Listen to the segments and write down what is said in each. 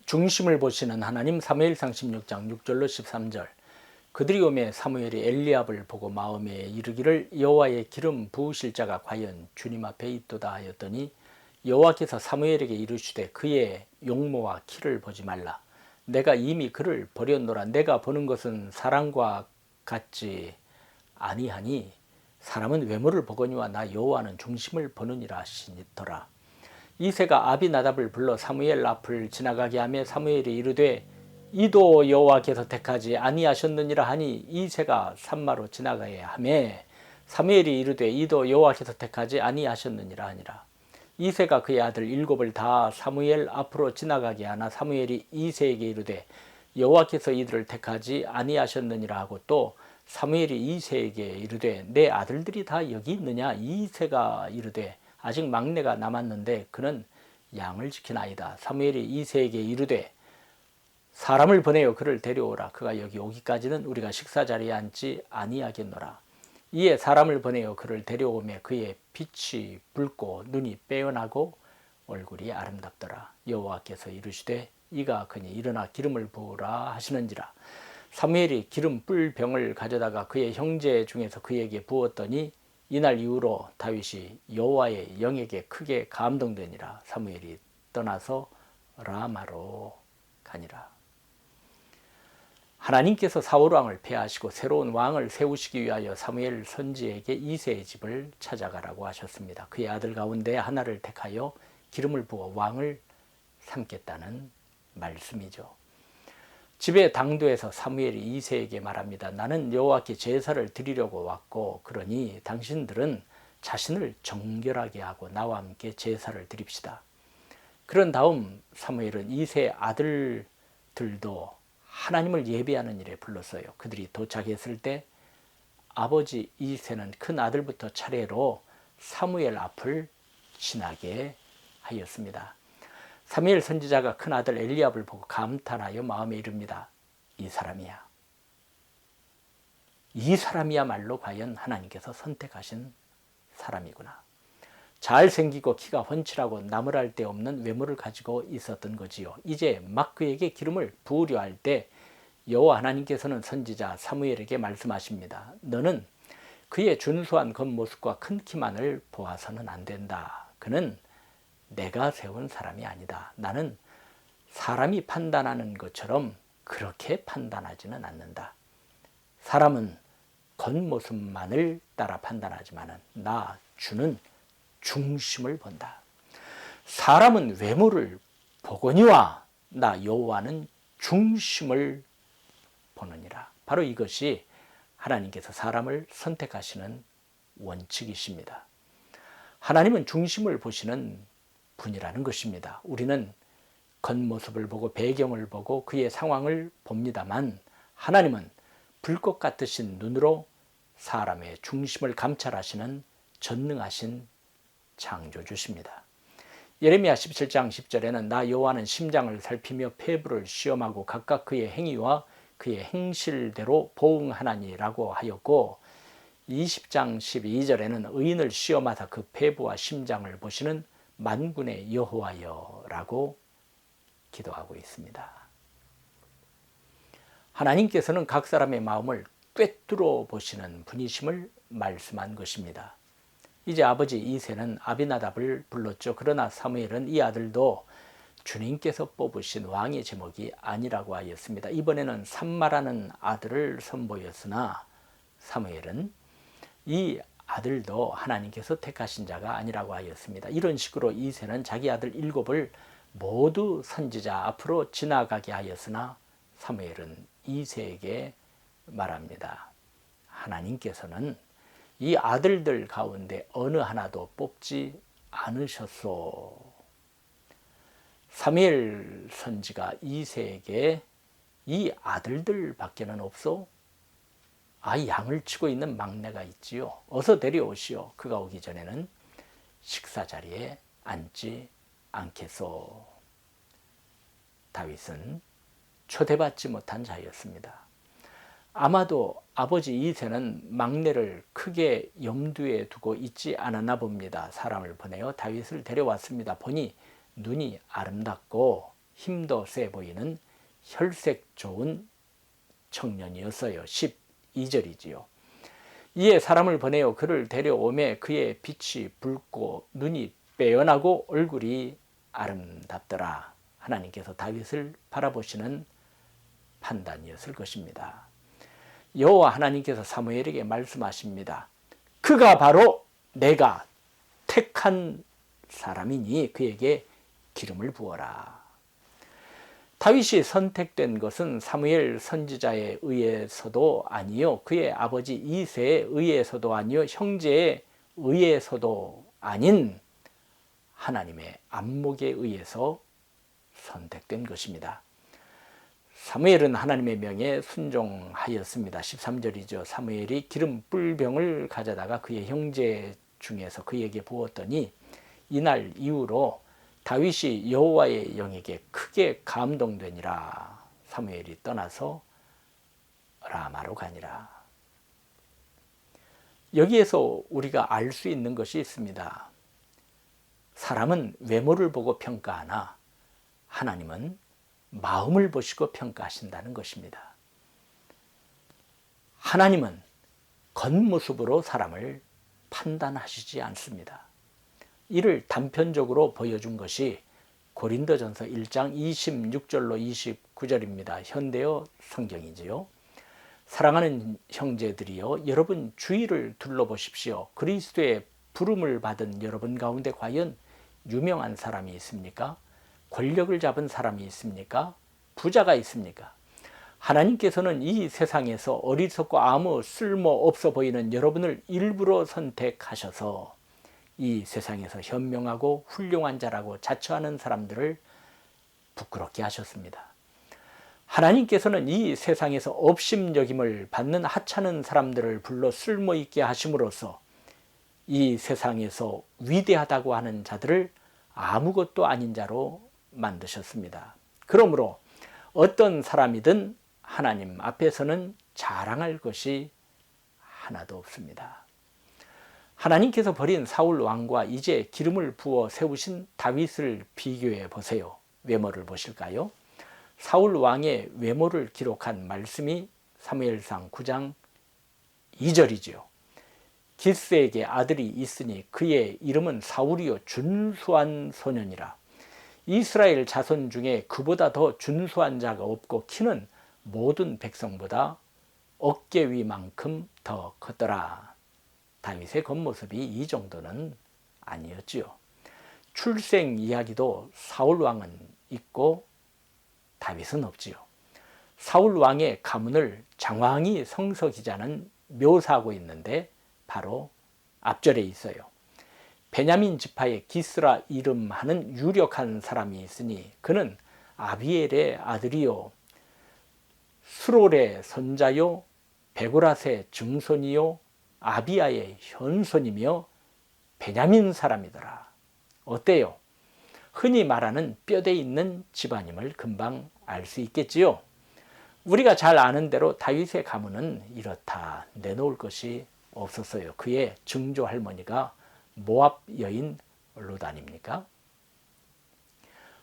중심을 보시는 하나님. 사무엘상 16장 6절로 13절. 그들이 오매 사무엘이 엘리압을 보고 마음에 이르기를 여호와의 기름 부으실 자가 과연 주님 앞에 있도다 하였더니 여호와께서 사무엘에게 이르시되 그의 용모와 키를 보지 말라. 내가 이미 그를 버렸노라. 내가 보는 것은 사람과 같지 아니하니 사람은 외모를 보거니와 나 여호와는 중심을 보느니라 하시더라. 이새가 아비나답을 불러 사무엘 앞을 지나가게 하며 사무엘이 이르되 이도 여호와께서 택하지 아니하셨느니라 하니 이새가 산마로 지나가야 하며 사무엘이 이르되 이도 여호와께서 택하지 아니하셨느니라 하니라. 이새가 그의 아들 일곱을 다 사무엘 앞으로 지나가게 하나 사무엘이 이새에게 이르되 여호와께서 이들을 택하지 아니하셨느니라 하고 또 사무엘이 이새에게 이르되 내 아들들이 다 여기 있느냐. 이새가 이르되 아직 막내가 남았는데 그는 양을 지키나이다. 사무엘이 이새에게 이르되 사람을 보내어 그를 데려오라. 그가 여기 오기까지는 우리가 식사 자리에 앉지 아니하겠노라. 이에 사람을 보내어 그를 데려오매 그의 빛이 붉고 눈이 빼어나고 얼굴이 아름답더라. 여호와께서 이르시되 이가 그니 일어나 기름을 부으라 하시는지라. 사무엘이 기름 뿔 병을 가져다가 그의 형제 중에서 그에게 부었더니 이날 이후로 다윗이 여호와의 영에게 크게 감동되니라. 사무엘이 떠나서 라마로 가니라. 하나님께서 사울 왕을 폐하시고 새로운 왕을 세우시기 위하여 사무엘 선지에게 이새의 집을 찾아가라고 하셨습니다. 그의 아들 가운데 하나를 택하여 기름을 부어 왕을 삼겠다는 말씀이죠. 집의 당도에서 사무엘이 이새에게 말합니다. 나는 여호와께 제사를 드리려고 왔고 그러니 당신들은 자신을 정결하게 하고 나와 함께 제사를 드립시다. 그런 다음 사무엘은 이새의 아들들도 하나님을 예배하는 일에 불렀어요. 그들이 도착했을 때 아버지 이새는 큰 아들부터 차례로 사무엘 앞을 지나게 하였습니다. 사무엘 선지자가 큰 아들 엘리압을 보고 감탄하여 마음에 이릅니다. 이 사람이야말로 과연 하나님께서 선택하신 사람이구나. 잘생기고 키가 훤칠하고 나무랄 데 없는 외모를 가지고 있었던 거지요. 이제 막 그에게 기름을 부으려 할 때 여호와 하나님께서는 선지자 사무엘에게 말씀하십니다. 너는 그의 준수한 겉모습과 큰 키만을 보아서는 안 된다. 그는 내가 세운 사람이 아니다. 나는 사람이 판단하는 것처럼 그렇게 판단하지는 않는다. 사람은 겉모습만을 따라 판단하지만 나 주는 중심을 본다. 사람은 외모를 보거니와 나 여호와는 중심을 보느니라. 바로 이것이 하나님께서 사람을 선택하시는 원칙이십니다. 하나님은 중심을 보시는 분이라는 것입니다. 우리는 겉모습을 보고 배경을 보고 그의 상황을 봅니다만 하나님은 불꽃 같으신 눈으로 사람의 중심을 감찰하시는 전능하신 창조주십니다. 예레미야 17장 10절에는 나 여호와는 심장을 살피며 폐부를 시험하고 각각 그의 행위와 그의 행실대로 보응하나니라고 하였고 20장 12절에는 의인을 시험하사 그 폐부와 심장을 보시는 만군의 여호와여라고 기도하고 있습니다. 하나님께서는 각 사람의 마음을 꿰뚫어 보시는 분이심을 말씀한 것입니다. 이제 아버지 이새는 아비나답을 불렀죠. 그러나 사무엘은 이 아들도 주님께서 뽑으신 왕의 제목이 아니라고 하였습니다. 이번에는 삼마라는 아들을 선보였으나 사무엘은 이 아들도 하나님께서 택하신 자가 아니라고 하였습니다. 이런 식으로 이새는 자기 아들 일곱을 모두 선지자 앞으로 지나가게 하였으나 사무엘은 이새에게 말합니다. 하나님께서는 이 아들들 가운데 어느 하나도 뽑지 않으셨소. 사무엘 선지가 이새에게 이 아들들 밖에는 없소? 양을 치고 있는 막내가 있지요. 어서 데려오시오. 그가 오기 전에는 식사 자리에 앉지 않겠소. 다윗은 초대받지 못한 자였습니다. 아마도 아버지 이새는 막내를 크게 염두에 두고 있지 않았나 봅니다. 사람을 보내어 다윗을 데려왔습니다. 보니 눈이 아름답고 힘도 세 보이는 혈색 좋은 청년이었어요. 12절이지요. 이에 사람을 보내어 그를 데려오매 그의 빛이 붉고 눈이 빼어나고 얼굴이 아름답더라. 하나님께서 다윗을 바라보시는 판단이었을 것입니다. 여호와 하나님께서 사무엘에게 말씀하십니다. 그가 바로 내가 택한 사람이니 그에게 기름을 부어라. 다윗이 선택된 것은 사무엘 선지자에 의해서도 아니요 그의 아버지 이새에 의해서도 아니요 형제에 의해서도 아닌 하나님의 안목에 의해서 선택된 것입니다. 사무엘은 하나님의 명에 순종하였습니다. 13절이죠. 사무엘이 기름 뿔병을 가져다가 그의 형제 중에서 그에게 부었더니 이날 이후로 다윗이 여호와의 영에게 크게 감동되니라. 사무엘이 떠나서 라마로 가니라. 여기에서 우리가 알 수 있는 것이 있습니다. 사람은 외모를 보고 평가하나 하나님은 마음을 보시고 평가하신다는 것입니다. 하나님은 겉모습으로 사람을 판단하시지 않습니다. 이를 단편적으로 보여준 것이 고린도전서 1장 26절로 29절입니다. 현대어 성경이지요. 사랑하는 형제들이여, 여러분 주위를 둘러보십시오. 그리스도의 부름을 받은 여러분 가운데 과연 유명한 사람이 있습니까? 권력을 잡은 사람이 있습니까? 부자가 있습니까? 하나님께서는 이 세상에서 어리석고 아무 쓸모없어 보이는 여러분을 일부러 선택하셔서 이 세상에서 현명하고 훌륭한 자라고 자처하는 사람들을 부끄럽게 하셨습니다. 하나님께서는 이 세상에서 업심여김을 받는 하찮은 사람들을 불러 쓸모있게 하심으로써 이 세상에서 위대하다고 하는 자들을 아무것도 아닌 자로 만드셨습니다. 그러므로 어떤 사람이든 하나님 앞에서는 자랑할 것이 하나도 없습니다. 하나님께서 버린 사울 왕과 이제 기름을 부어 세우신 다윗을 비교해 보세요. 외모를 보실까요? 사울 왕의 외모를 기록한 말씀이 사무엘상 9장 2절이지요. 기스에게 아들이 있으니 그의 이름은 사울이요 준수한 소년이라. 이스라엘 자손 중에 그보다 더 준수한 자가 없고 키는 모든 백성보다 어깨 위만큼 더 컸더라. 다윗의 겉모습이 이 정도는 아니었지요. 출생 이야기도 사울 왕은 있고 다윗은 없지요. 사울 왕의 가문을 장황히 성서 기자는 묘사하고 있는데 바로 앞절에 있어요. 베냐민 지파의 기스라 이름하는 유력한 사람이 있으니 그는 아비엘의 아들이요 스롤의 손자요 베고라스의 증손이요 아비야의 현손이며 베냐민 사람이더라. 어때요? 흔히 말하는 뼈대 있는 집안임을 금방 알 수 있겠지요. 우리가 잘 아는 대로 다윗의 가문은 이렇다 내놓을 것이 없었어요. 그의 증조 할머니가 모압 여인 룻 아닙니까?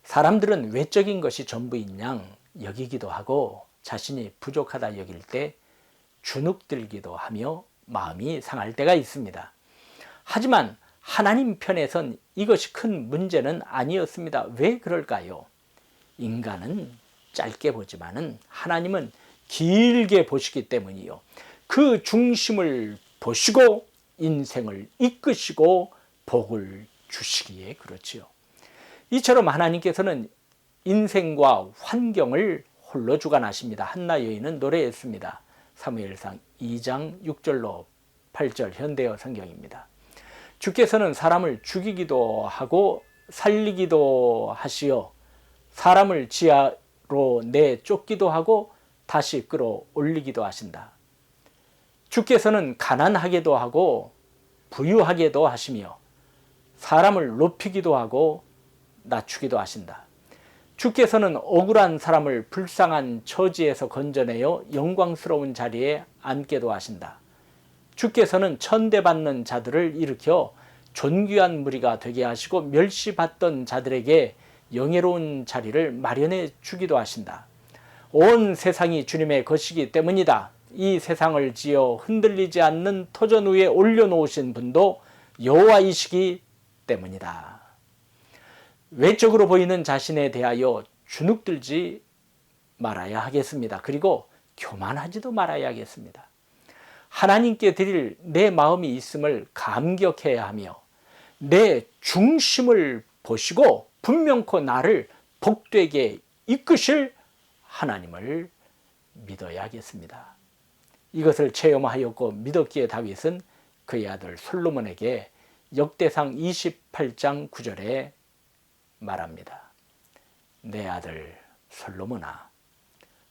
사람들은 외적인 것이 전부인 양 여기기도 하고 자신이 부족하다 여길 때 주눅들기도 하며 마음이 상할 때가 있습니다. 하지만 하나님 편에선 이것이 큰 문제는 아니었습니다. 왜 그럴까요? 인간은 짧게 보지만은 하나님은 길게 보시기 때문이요. 그 중심을 보시고 인생을 이끄시고 복을 주시기에 그렇지요. 이처럼 하나님께서는 인생과 환경을 홀로 주관하십니다. 한나 여인은 노래했습니다. 사무엘상 2장 6절로 8절 현대어 성경입니다. 주께서는 사람을 죽이기도 하고 살리기도 하시어 사람을 지하로 내쫓기도 하고 다시 끌어올리기도 하신다. 주께서는 가난하게도 하고 부유하게도 하시며 사람을 높이기도 하고 낮추기도 하신다. 주께서는 억울한 사람을 불쌍한 처지에서 건져내어 영광스러운 자리에 앉게도 하신다. 주께서는 천대받는 자들을 일으켜 존귀한 무리가 되게 하시고 멸시받던 자들에게 영예로운 자리를 마련해 주기도 하신다. 온 세상이 주님의 것이기 때문이다. 이 세상을 지어 흔들리지 않는 터전 위에 올려놓으신 분도 여호와이시기 때문이다. 외적으로 보이는 자신에 대하여 주눅들지 말아야 하겠습니다. 그리고 교만하지도 말아야 하겠습니다. 하나님께 드릴 내 마음이 있음을 감격해야 하며 내 중심을 보시고 분명코 나를 복되게 이끄실 하나님을 믿어야 하겠습니다. 이것을 체험하였고 믿었기에 다윗은 그의 아들 솔로몬에게 역대상 28장 9절에 말합니다. 내 아들 솔로몬아,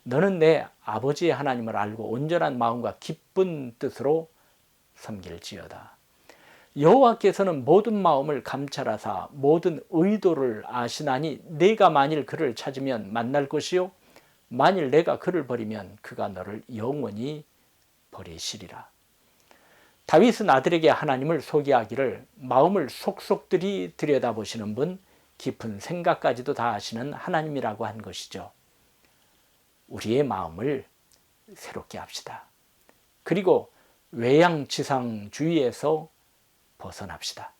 너는 내 아버지의 하나님을 알고 온전한 마음과 기쁜 뜻으로 섬길지어다. 여호와께서는 모든 마음을 감찰하사 모든 의도를 아시나니 네가 만일 그를 찾으면 만날 것이요 만일 내가 그를 버리면 그가 너를 영원히 버리시리라. 다윗은 아들에게 하나님을 소개하기를 마음을 속속들이 들여다보시는 분, 깊은 생각까지도 다 아시는 하나님이라고 한 것이죠. 우리의 마음을 새롭게 합시다. 그리고 외양지상주의에서 벗어납시다.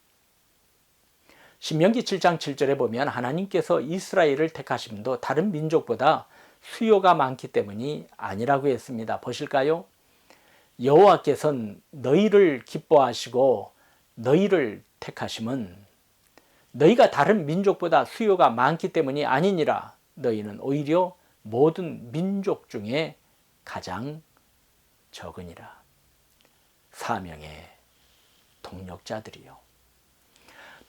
신명기 7장 7절에 보면 하나님께서 이스라엘을 택하심도 다른 민족보다 수요가 많기 때문이 아니라고 했습니다. 보실까요? 여호와께서는 너희를 기뻐하시고 너희를 택하심은 너희가 다른 민족보다 수요가 많기 때문이 아니니라. 너희는 오히려 모든 민족 중에 가장 적으니라. 사명의 동력자들이요.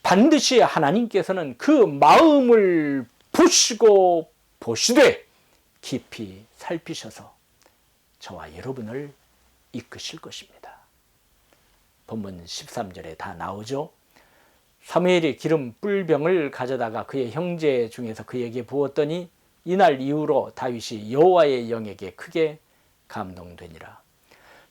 반드시 하나님께서는 그 마음을 보시고 보시되 깊이 살피셔서 저와 여러분을 이끄실 것입니다. 본문 13절에 다 나오죠. 사무엘이 기름 뿔병을 가져다가 그의 형제 중에서 그에게 부었더니 이날 이후로 다윗이 여호와의 영에게 크게 감동되니라.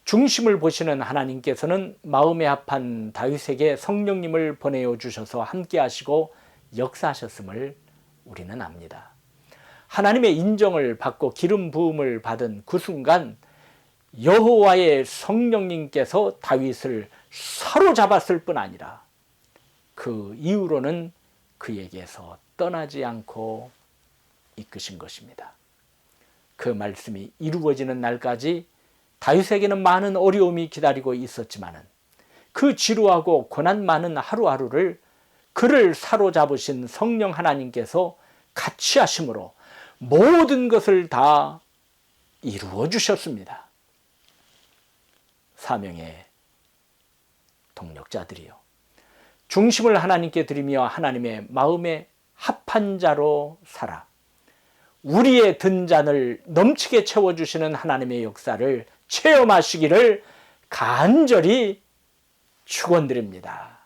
중심을 보시는 하나님께서는 마음에 합한 다윗에게 성령님을 보내어 주셔서 함께 하시고 역사하셨음을 우리는 압니다. 하나님의 인정을 받고 기름 부음을 받은 그 순간 여호와의 성령님께서 다윗을 사로잡았을 뿐 아니라 그 이후로는 그에게서 떠나지 않고 이끄신 것입니다. 그 말씀이 이루어지는 날까지 다윗에게는 많은 어려움이 기다리고 있었지만 그 지루하고 고난 많은 하루하루를 그를 사로잡으신 성령 하나님께서 같이 하심으로 모든 것을 다 이루어 주셨습니다. 사명의 동력자들이요. 중심을 하나님께 드리며 하나님의 마음에 합한 자로 살아 우리의 든 잔을 넘치게 채워주시는 하나님의 역사를 체험하시기를 간절히 축원드립니다.